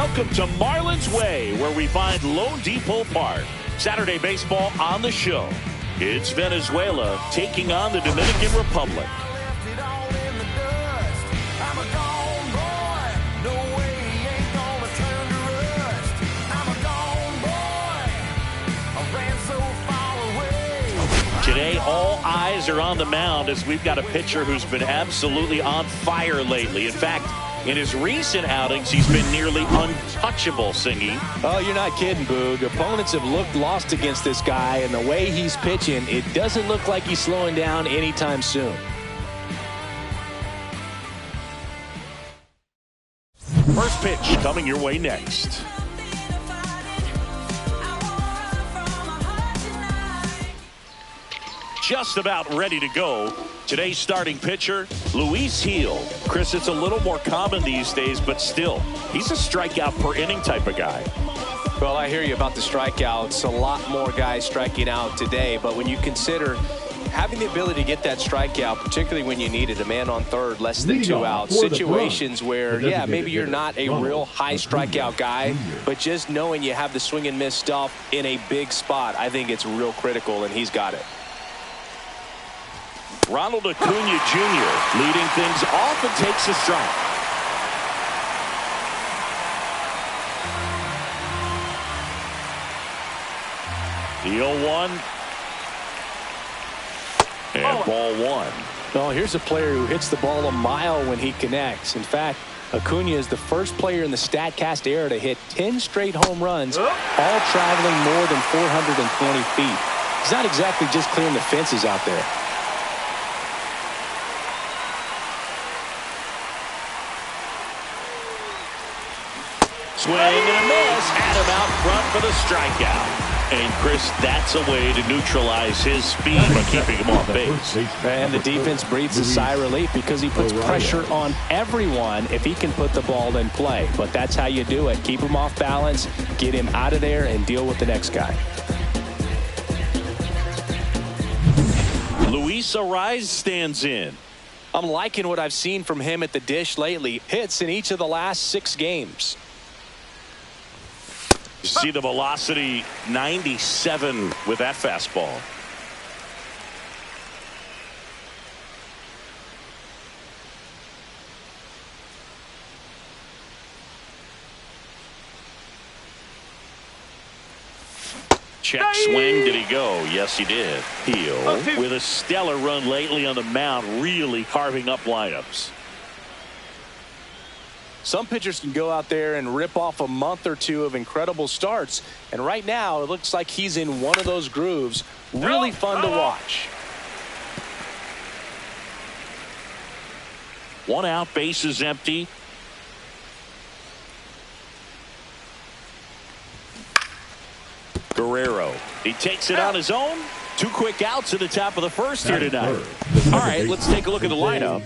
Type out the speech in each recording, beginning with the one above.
Welcome to Marlins Way, where we find Lone Depot Park. Saturday baseball on the show. It's Venezuela taking on the Dominican Republic. Today, all eyes are on the mound as we've got a pitcher who's been absolutely on fire lately. In fact, in his recent outings, he's been nearly untouchable, Singy. Oh, you're not kidding, Boog. Opponents have looked lost against this guy, and the way he's pitching, it doesn't look like he's slowing down anytime soon. First pitch coming your way next. Just about ready to go. Today's starting pitcher, Luis Gil. Chris, it's a little more common these days, but still, he's a strikeout per inning type of guy. Well, I hear you about the strikeouts. A lot more guys striking out today, but when you consider having the ability to get that strikeout, particularly when you needed a man on third, less than 2 outs, situations where, yeah, maybe you're not a real high strikeout guy, but just knowing you have the swing and miss stuff in a big spot, I think it's real critical, and he's got it. Ronald Acuna Jr. leading things off and takes a strike. The 0-1. And ball one. Well, here's a player who hits the ball a mile when he connects. In fact, Acuna is the first player in the StatCast era to hit 10 straight home runs, all traveling more than 420 feet. He's not exactly just clearing the fences out there. Swing and a miss. Had him out front for the strikeout. And, Chris, that's a way to neutralize his speed by keeping him off base. And the defense breathes a sigh of relief because he puts pressure on everyone if he can put the ball in play. But that's how you do it. Keep him off balance, get him out of there, and deal with the next guy. Luis Ariz stands in. I'm liking what I've seen from him at the dish lately. Hits in each of the last 6 games. You see the velocity, 97 with that fastball. Check swing. Did he go? Yes, he did. Gil with a stellar run lately on the mound, really carving up lineups. Some pitchers can go out there and rip off a month or 2 of incredible starts. And right now, it looks like he's in one of those grooves. Really fun to watch. 1 out, base is empty. Guerrero. He takes it on his own. 2 quick outs at the top of the first here tonight. All right, let's take a look at the lineup.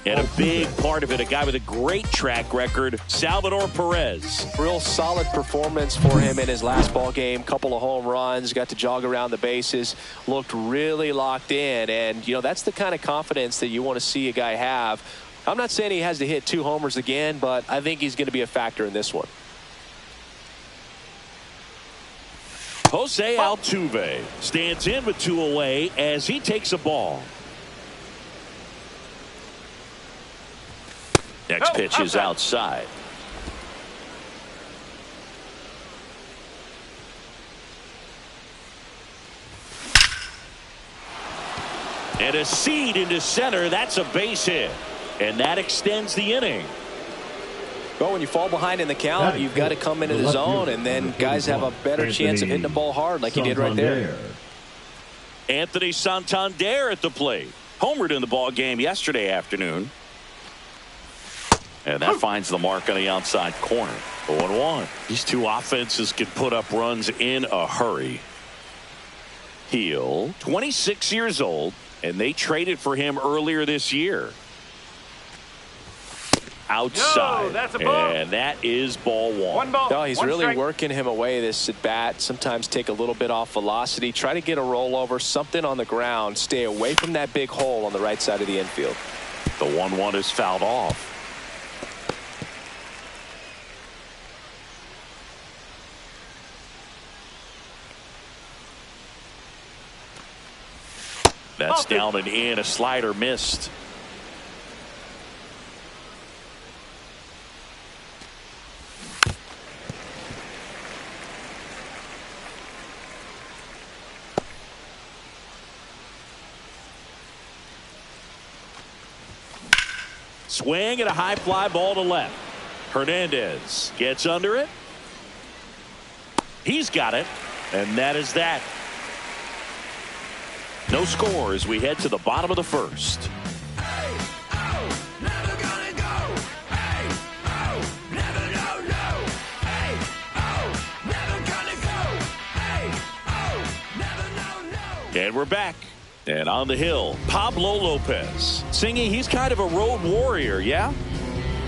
And a big part of it, a guy with a great track record, Salvador Perez. Real solid performance for him in his last ball game. Couple of home runs, got to jog around the bases, looked really locked in. And, you know, that's the kind of confidence that you want to see a guy have. I'm not saying he has to hit 2 homers again, but I think he's going to be a factor in this one. Jose Altuve stands in with 2 away as he takes a ball. Next pitch is outside. And a seed into center. That's a base hit. And that extends the inning. Well, when you fall behind in the count, you've got to come into the zone, and then guys have a better chance of hitting the ball hard like he did right there. Anthony Santander at the plate. Homered in the ball game yesterday afternoon. And that finds the mark on the outside corner. 0-1. These 2 offenses can put up runs in a hurry. Gil, 26 years old, and they traded for him earlier this year. Outside. That's a ball. And that is ball 1. No, he's really working him away this at bat. Sometimes take a little bit off velocity. Try to get a rollover, something on the ground. Stay away from that big hole on the right side of the infield. The 1-1 is fouled off. That's down and in. A slider missed. Swing and a high fly ball to left. Hernandez gets under it. He's got it. And that is that. No score as we head to the bottom of the first. Hey, oh, never gonna go. Hey, oh, never no, no. Hey, oh, never gonna go. Hey, oh, never no, no. And we're back. And on the hill, Pablo Lopez. Singing, he's kind of a road warrior, yeah?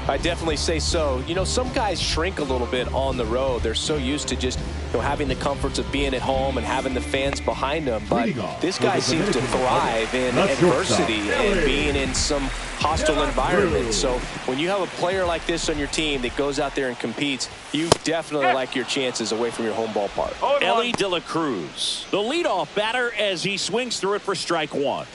I definitely say so. You know, some guys shrink a little bit on the road. They're so used to just having the comforts of being at home and having the fans behind them. But this guy seems to thrive in adversity and being in some hostile environment. So when you have a player like this on your team that goes out there and competes, you definitely like your chances away from your home ballpark. Ellie De La Cruz, the leadoff batter, as he swings through it for strike one.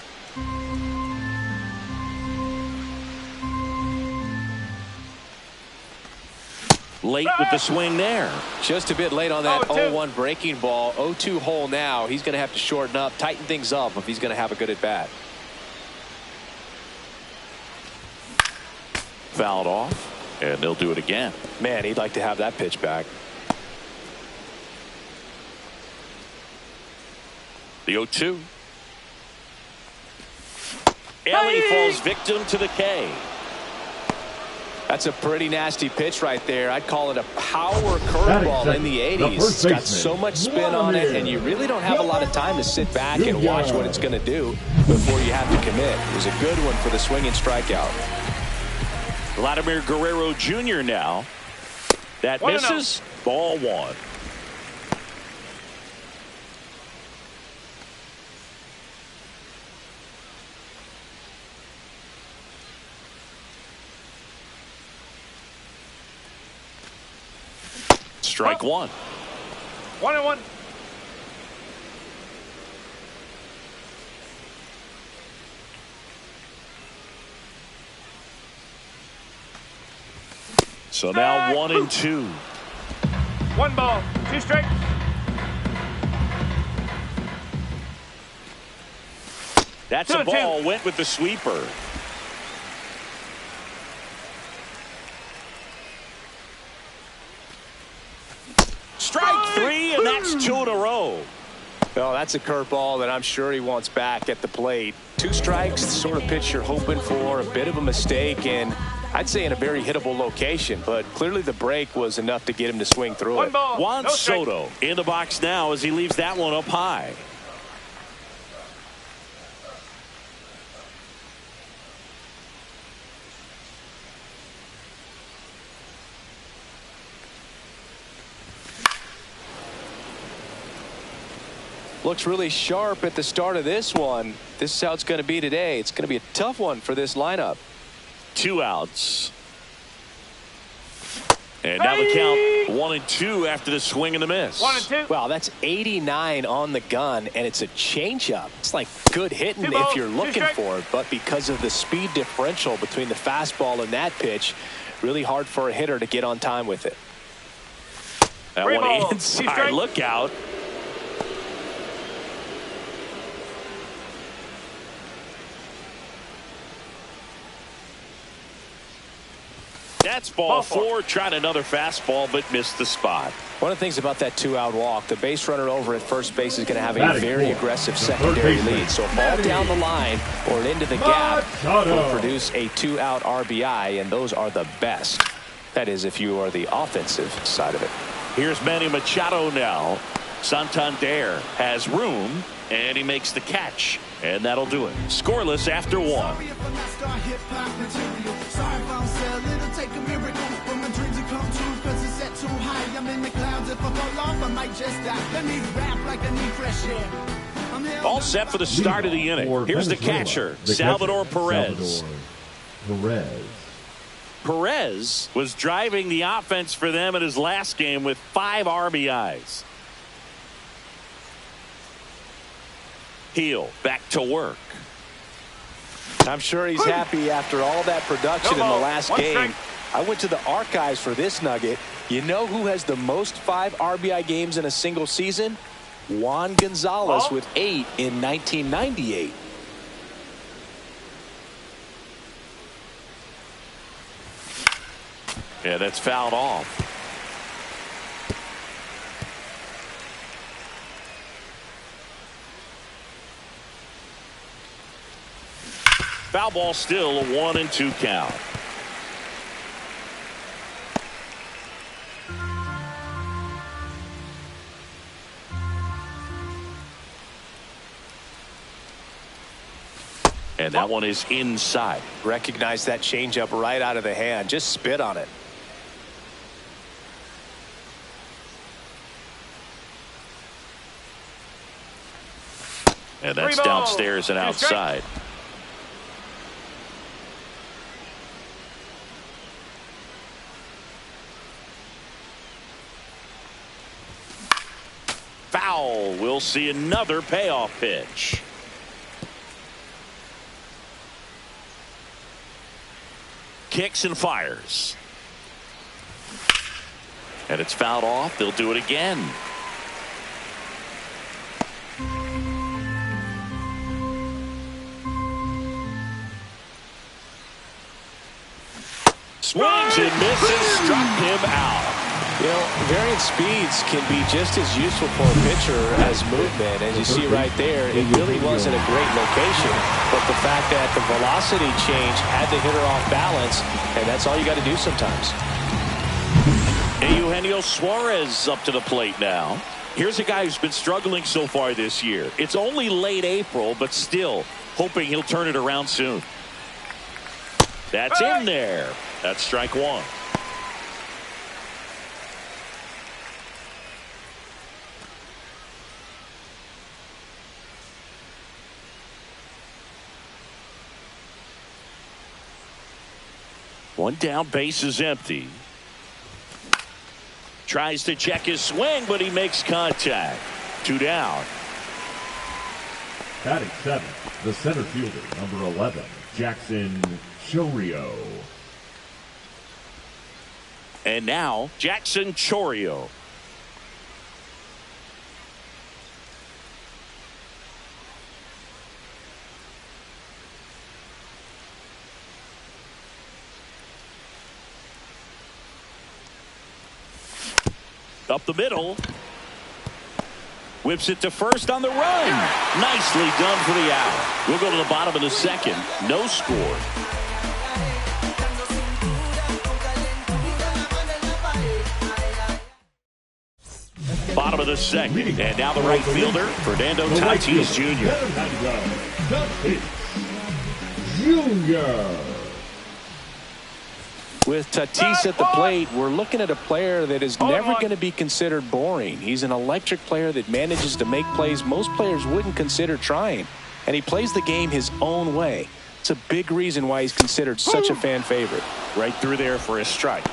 Late with the swing there. Just a bit late on that 0-1 breaking ball. 0-2 hole now. He's going to have to shorten up, tighten things up if he's going to have a good at bat. Fouled off, and they'll do it again. Man, he'd like to have that pitch back. The 0-2. Ellie falls victim to the K. That's a pretty nasty pitch right there. I'd call it a power curveball in the 80s. It's got so much spin on it, and you really don't have a lot of time to sit back and watch what it's going to do before you have to commit. It was a good one for the swinging strikeout. Vladimir Guerrero Jr. now. That misses. Ball one. Strike one. 1-1. So now 1-2. 1 ball, 2 strikes. That's a ball. Went with the sweeper. Strike three, and that's 2 in a row. Oh, that's a curveball that I'm sure he wants back at the plate. 2 strikes, the sort of pitch you're hoping for, a bit of a mistake, and I'd say in a very hittable location, but clearly the break was enough to get him to swing through it. Juan Soto in the box now as he leaves that one up high. Looks really sharp at the start of this one. This is how it's going to be today. It's going to be a tough one for this lineup. 2 outs. And now the count 1-2 after the swing and the miss. 1-2. Wow, that's 89 on the gun, and it's a changeup. It's like good hitting if you're looking for it, but because of the speed differential between the fastball and that pitch, really hard for a hitter to get on time with it. That one inside, look out. That's ball 4. Tried another fastball, but missed the spot. One of the things about that 2-out walk, the base runner over at first base is going to have a very aggressive secondary lead. So a ball down the line or into the gap will produce a 2-out RBI, and those are the best. That is, if you are the offensive side of it. Here's Manny Machado now. Santander has room, and he makes the catch. And that'll do it. Scoreless after 1. All set for the start of the inning. Here's the catcher, Salvador Perez. Perez was driving the offense for them in his last game with 5 RBIs. Heel back to work. I'm sure he's happy after all that production in the last game. I went to the archives for this nugget. You know who has the most 5 RBI games in a single season? Juan Gonzalez with 8 in 1998. Yeah, that's fouled off. Foul ball, still a 1-2 count. And that one is inside. Recognize that changeup right out of the hand. Just spit on it. And that's downstairs and outside. Foul. We'll see another payoff pitch. Kicks and fires. And it's fouled off. They'll do it again. Swings and misses, struck him out. You know, variant speeds can be just as useful for a pitcher as movement. As you see right there, it really wasn't a great location, but the fact that the velocity change had the hitter off balance, and that's all you got to do sometimes. And Eugenio Suarez up to the plate now. Here's a guy who's been struggling so far this year. It's only late April, but still hoping he'll turn it around soon. That's in there. That's strike one. One down, base is empty. Tries to check his swing, but he makes contact. 2 down. Batting 7th, the center fielder, number 11, Jackson Chorio. And now, Jackson Chorio. Up the middle. Whips it to first on the run. Nicely done for the out. We'll go to the bottom of the second. No score. Bottom of the second. And now the right fielder, Fernando Tatis Jr. Jr. With Tatis at the plate, we're looking at a player that is never going to be considered boring. He's an electric player that manages to make plays most players wouldn't consider trying. And he plays the game his own way. It's a big reason why he's considered such a fan favorite. Right through there for a strike.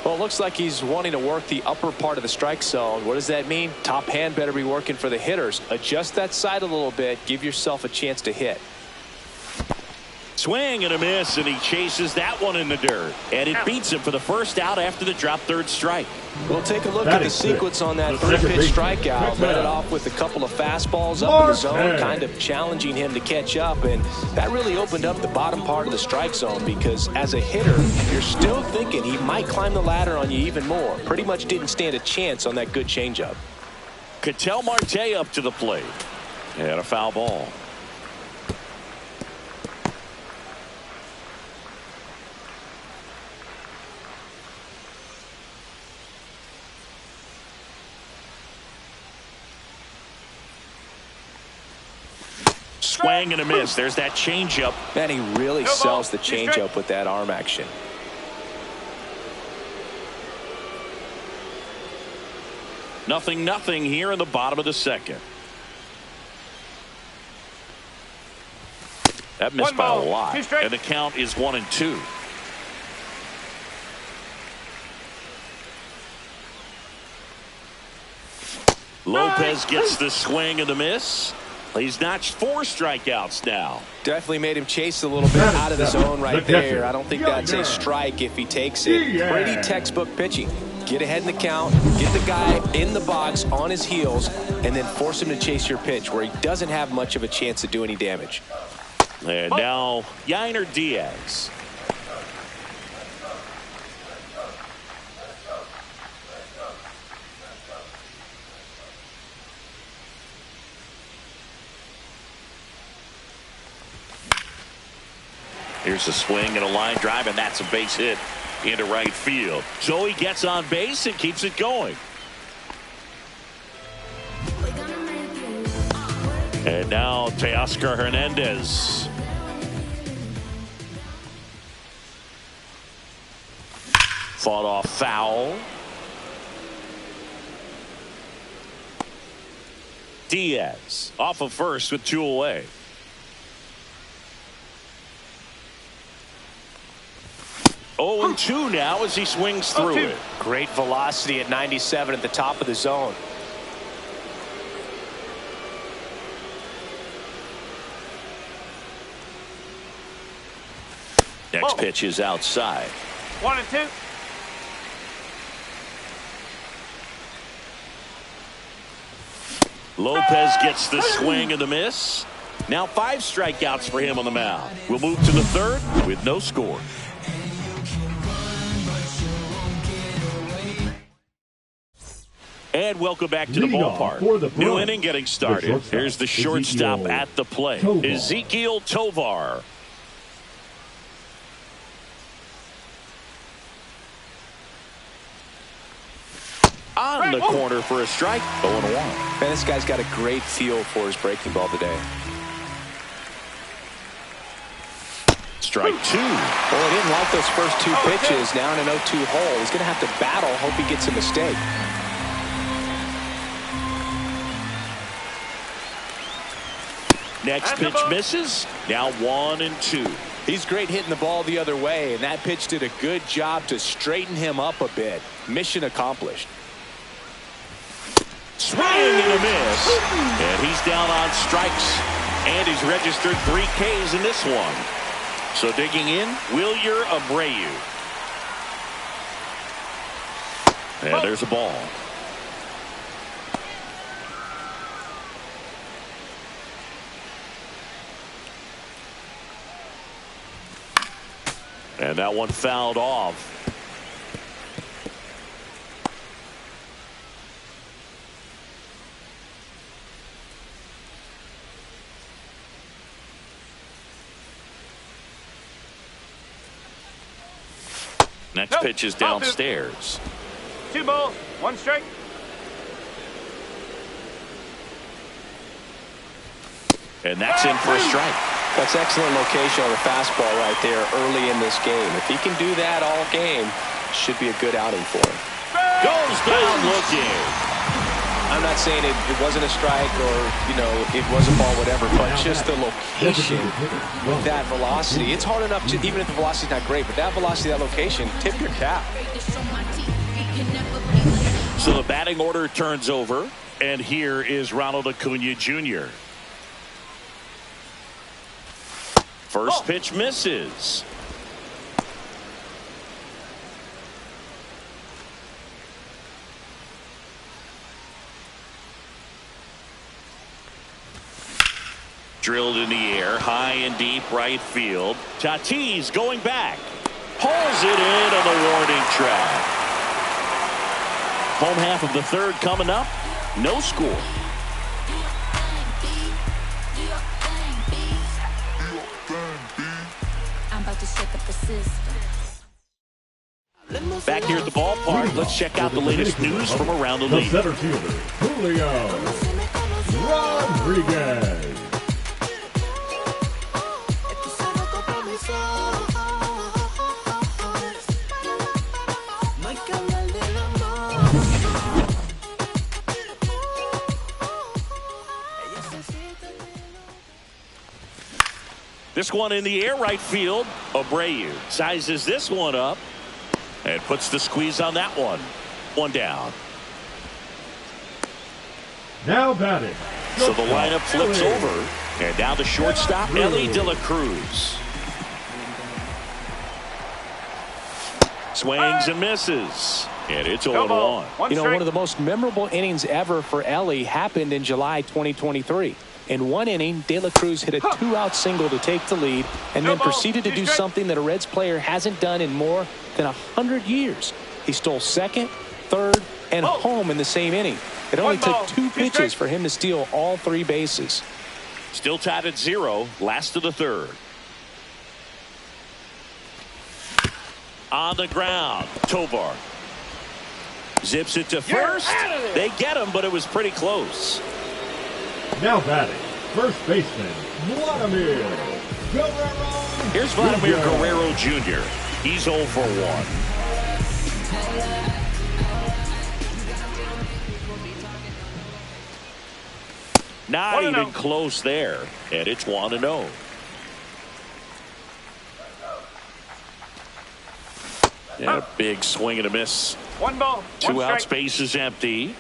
Well, it looks like he's wanting to work the upper part of the strike zone. What does that mean? Top hand better be working for the hitters. Adjust that side a little bit. Give yourself a chance to hit. Swing and a miss, and he chases that one in the dirt. And it beats him for the first out after the drop third strike. We'll take a look at the sequence on that 3-pitch strikeout. Led it off with a couple of fastballs up in the zone, kind of challenging him to catch up. And that really opened up the bottom part of the strike zone because as a hitter, you're still thinking he might climb the ladder on you even more. Pretty much didn't stand a chance on that good changeup. Ketel Marte up to the plate. And a foul ball. Swing and a miss. There's that changeup. Man, he really sells the changeup with that arm action. Nothing here in the bottom of the second. That missed by a lot. And the count is 1-2. Lopez gets the swing and the miss. He's notched 4 strikeouts now. Definitely made him chase a little bit out of the zone right there. I don't think that's a strike if he takes it. Pretty textbook pitching. Get ahead in the count, get the guy in the box on his heels, and then force him to chase your pitch where he doesn't have much of a chance to do any damage. And now Yainer Diaz. Here's a swing and a line drive, and that's a base hit into right field. So he gets on base and keeps it going. And now Teoscar Hernandez. Fought off foul. Diaz off of first with 2 away. Oh, and 2 now as he swings through it. Great velocity at 97 at the top of the zone. Next pitch is outside. 1 and 2. Lopez gets the swing and the miss. Now 5 strikeouts for him on the mound. We'll move to the 3rd with no score. And welcome back to the ballpark. New inning getting started. Here's the shortstop at the plate, Ezequiel Tovar. On the corner for a strike. 0-1. Man, this guy's got a great feel for his breaking ball today. Strike 2. Well, he didn't like those first 2 pitches. Now in an 0-2 hole. He's going to have to battle. Hope he gets a mistake. Next pitch misses. Now 1 and 2. He's great hitting the ball the other way, and that pitch did a good job to straighten him up a bit. Mission accomplished. Swing and a miss. And he's down on strikes. And he's registered 3 Ks in this one. So digging in, Wilyer Abreu. And there's a ball. And that one fouled off. Next pitch is downstairs. 2 balls, 1 strike. And that's in for a strike. That's excellent location on the fastball right there early in this game. If he can do that all game, should be a good outing for him. Goes down looking. I'm not saying it wasn't a strike or, you know, it was a ball, whatever, but just the location, that velocity. It's hard enough, to, even if the velocity's not great, but that velocity, that location, tip your cap. So the batting order turns over, and here is Ronald Acuna Jr. First pitch misses. Drilled in the air, high and deep right field. Tatis going back. Pulls it in on the warning track. Home half of the 3rd coming up. No score. Back here at the ballpark, let's check out the latest news from around the league. The center fielder, Julio Rodriguez. This one in the air right field. Abreu sizes this one up and puts the squeeze on that one. One down. Now batting, So the lineup flips over. And now the shortstop, Ellie De La Cruz. Swings and misses. And it's 0-1. You know, one of the most memorable innings ever for Ellie happened in July 2023. In one inning, De La Cruz hit a two-out single to take the lead and then proceeded to do something that a Reds player hasn't done in more than 100 years. He stole second, third, and home in the same inning. It only took 2 pitches for him to steal all 3 bases. Still tied at 0, last of the third. On the ground, Tovar zips it to first. They get him, but it was pretty close. Now batting, first baseman, Vladimir Guerrero. Here's Vladimir Guerrero Jr. He's 0 for 1. Not even close there, and it's 1-0. And a big swing and a miss. 1 ball, 1 2 outs, strike. base is empty.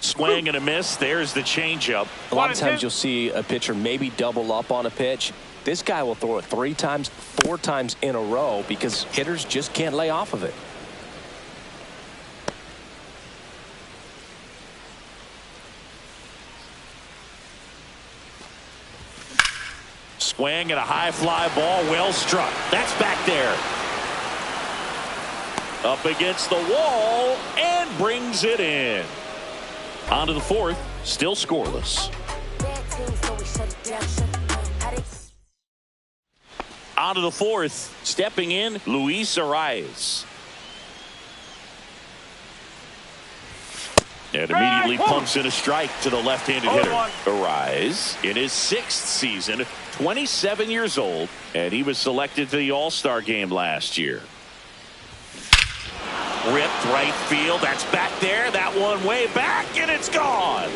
Swing and a miss. There's the changeup. A lot of times you'll see a pitcher maybe double up on a pitch. This guy will throw it 3 times, 4 times in a row because hitters just can't lay off of it. Swing and a high fly ball, well struck. That's back there. Up against the wall and brings it in. On to the 4th, still scoreless. On to the 4th, stepping in, Luis Arias. And immediately pumps in a strike to the left-handed hitter. Arias in his 6th season, 27 years old, and he was selected to the All-Star game last year. Ripped right field. That's back there. That one way back, and it's gone.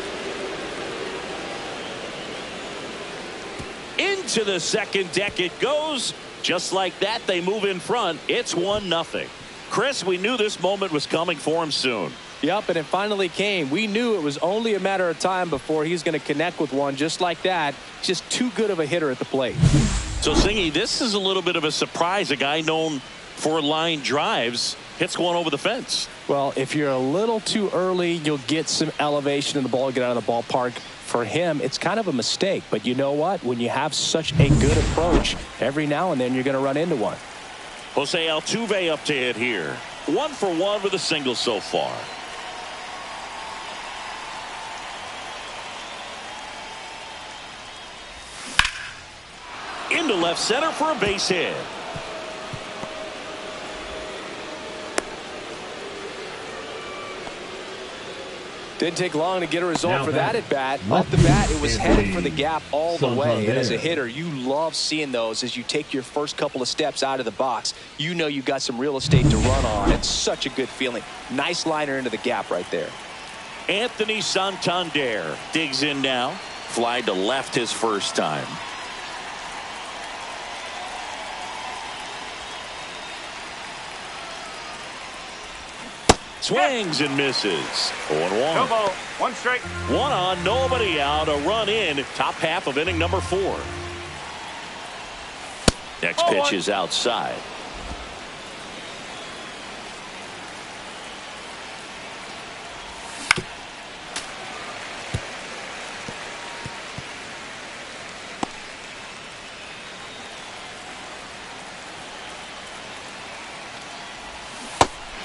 Into the second deck it goes. Just like that, they move in front. It's 1-0. Chris, we knew this moment was coming for him soon. Yep, and it finally came. We knew it was only a matter of time before he's going to connect with one just like that. Just too good of a hitter at the plate. So, Singy, this is a little bit of a surprise. A guy known for line drives hits one over the fence. Well, if you're a little too early, you'll get some elevation and the ball get out of the ballpark. For him, it's kind of a mistake. But you know what? When you have such a good approach, every now and then you're going to run into one. Jose Altuve up to hit here. 1 for 1 with a single so far. Into left center for a base hit. Didn't take long to get a result for that at bat. Off the bat, it was headed for the gap all the way. And as a hitter, you love seeing those as you take your first couple of steps out of the box. You know you've got some real estate to run on. It's such a good feeling. Nice liner into the gap right there. Anthony Santander digs in now. Fly to left his first time. Swings and misses. 0-1. No ball, 1 strike. 1 on, nobody out. A run in. Top half of inning number 4. Next pitch is outside.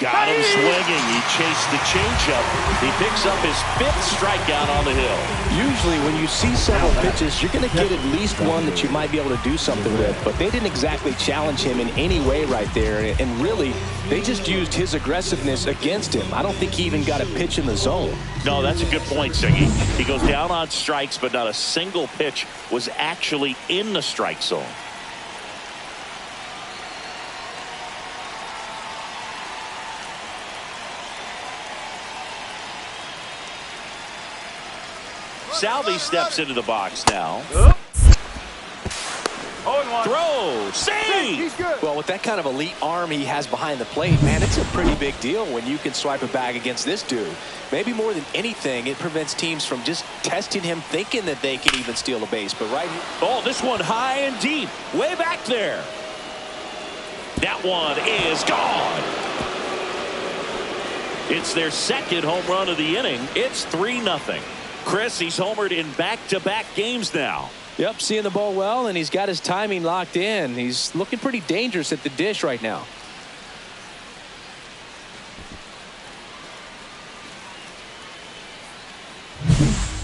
Got him swinging. He chased the changeup. He picks up his 5th strikeout on the hill. Usually when you see several pitches, you're going to get at least one that you might be able to do something with. But they didn't exactly challenge him in any way right there. And really, they just used his aggressiveness against him. I don't think he even got a pitch in the zone. No, that's a good point, Siggy. He goes down on strikes, but not a single pitch was actually in the strike zone. Salvi steps into the box now. 0-1. Throw. Save. He's good. Well, with that kind of elite arm he has behind the plate, man, it's a pretty big deal when you can swipe a bag against this dude. Maybe more than anything, it prevents teams from just testing him thinking that they can even steal a base. But right here, Oh, this one high and deep. Way back there. That one is gone. It's their second home run of the inning. It's 3-0. Chris, he's homered in back-to-back games now. yep, seeing the ball well, and he's got his timing locked in. He's looking pretty dangerous at the dish right now.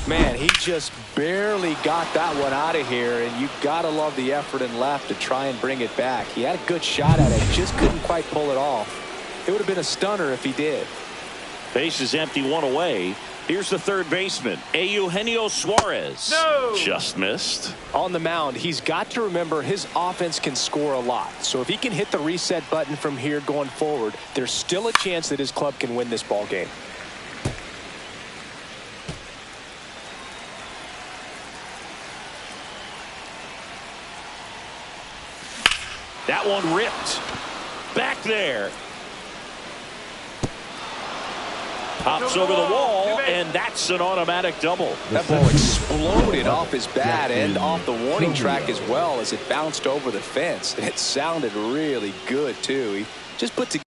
Man, he just barely got that one out of here, and you've got to love the effort and left to try and bring it back. He had a good shot at it, just couldn't quite pull it off. It would have been a stunner if he did. Base is empty, one away. Here's the third baseman, Eugenio Suarez. No. Just missed. On the mound, he's got to remember his offense can score a lot. So if he can hit the reset button from here going forward, there's still a chance that his club can win this ball game. That one ripped. Back there. Pops over the wall, and that's an automatic double. That ball exploded off his bat and off the warning track as well as it bounced over the fence. It sounded really good, too. He just put together